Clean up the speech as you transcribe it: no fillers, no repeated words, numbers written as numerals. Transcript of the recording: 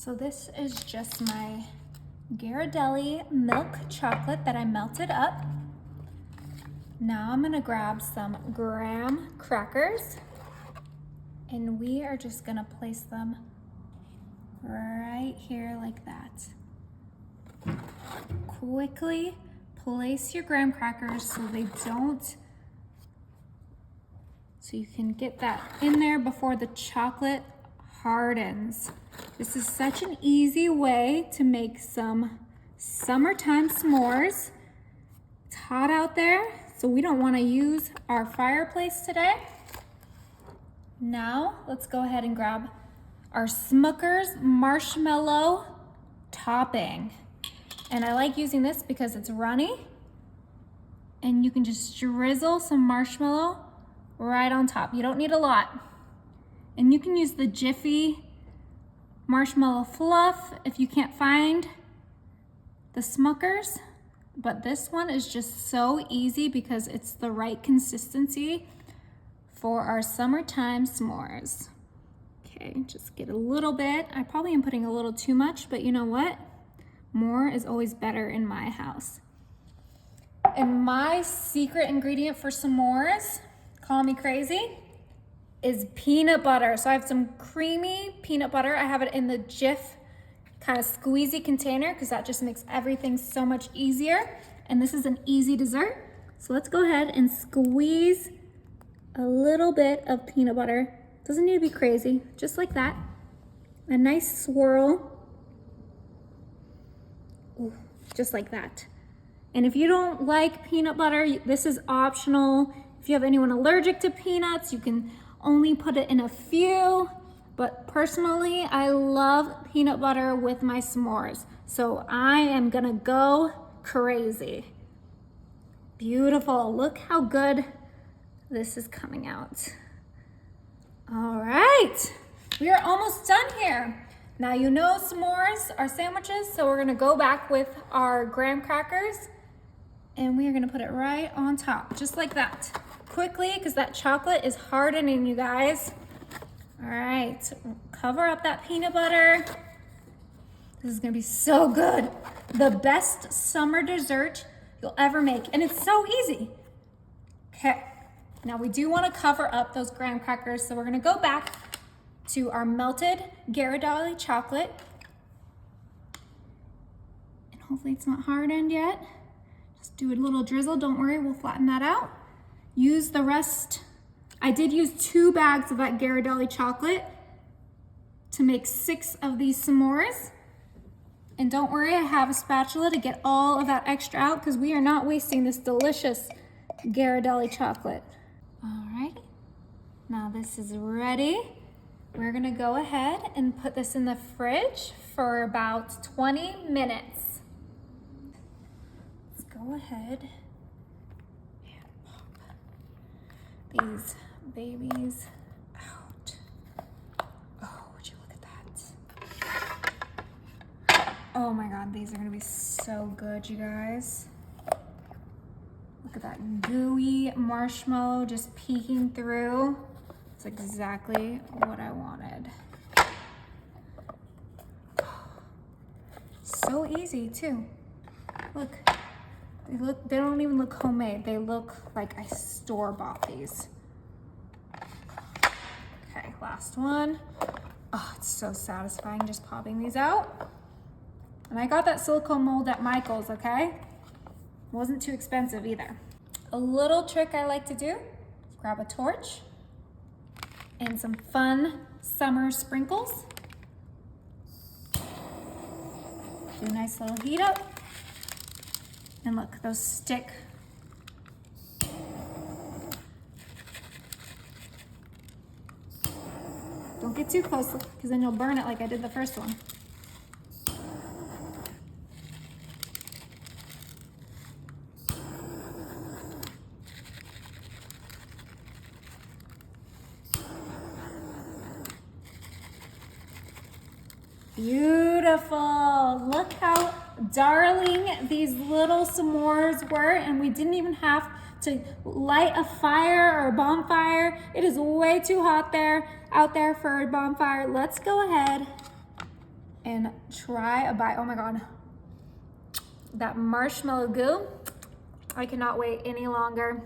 So this is just my Ghirardelli milk chocolate that I melted up. Now I'm gonna grab some graham crackers and we are just gonna place them right here like that. Quickly place your graham crackers so you can get that in there before the chocolate hardens. This is such an easy way to make some summertime s'mores. It's hot out there, so we don't want to use our fireplace today. Now, let's go ahead and grab our Smucker's marshmallow topping. And I like using this because it's runny and you can just drizzle some marshmallow right on top. You don't need a lot. And you can use the Jiffy marshmallow fluff if you can't find the Smucker's, but this one is just so easy because it's the right consistency for our summertime s'mores. Okay, just get a little bit. I probably am putting a little too much, but you know what? More is always better in my house. And my secret ingredient for s'mores, call me crazy, is peanut butter. So I have some creamy peanut butter. I have it in the Jif kind of squeezy container because that just makes everything so much easier. And this is an easy dessert. So let's go ahead and squeeze a little bit of peanut butter. Doesn't need to be crazy, just like that. A nice swirl. Ooh, just like that. And if you don't like peanut butter, this is optional. If you have anyone allergic to peanuts, you can only put it in a few. But personally, I love peanut butter with my s'mores. So I am gonna go crazy. Beautiful, look how good this is coming out. All right, we are almost done here. Now you know s'mores are sandwiches, so we're gonna go back with our graham crackers and we are gonna put it right on top, just like that. Quickly, because that chocolate is hardening, you guys. All right, cover up that peanut butter. This is gonna be so good. The best summer dessert you'll ever make, and it's so easy. Okay, now we do wanna cover up those graham crackers, so we're gonna go back to our melted Ghirardelli chocolate. And hopefully it's not hardened yet. Just do a little drizzle, don't worry, we'll flatten that out. Use the rest. I did use 2 bags of that Ghirardelli chocolate to make 6 of these s'mores. And don't worry, I have a spatula to get all of that extra out because we are not wasting this delicious Ghirardelli chocolate. All right, now this is ready. We're gonna go ahead and put this in the fridge for about 20 minutes. Let's go ahead and pop these babies out. Oh, would you look at that? Oh my God, these are gonna be so good, you guys. Look at that gooey marshmallow just peeking through. It's exactly what I wanted. So easy too. Look, they don't even look homemade. They look like I store-bought these. Okay, last one. Oh, it's so satisfying just popping these out. And I got that silicone mold at Michael's, okay? Wasn't too expensive either. A little trick I like to do, grab a torch and some fun summer sprinkles. Do a nice little heat up. And look, those stick. Don't get too close because then you'll burn it like I did the first one. Beautiful. Look how darling these little s'mores were, and we didn't even have to light a fire or a bonfire. It is way too hot out there for a bonfire. Let's go ahead and try a bite. Oh my God. That marshmallow goo, I cannot wait any longer.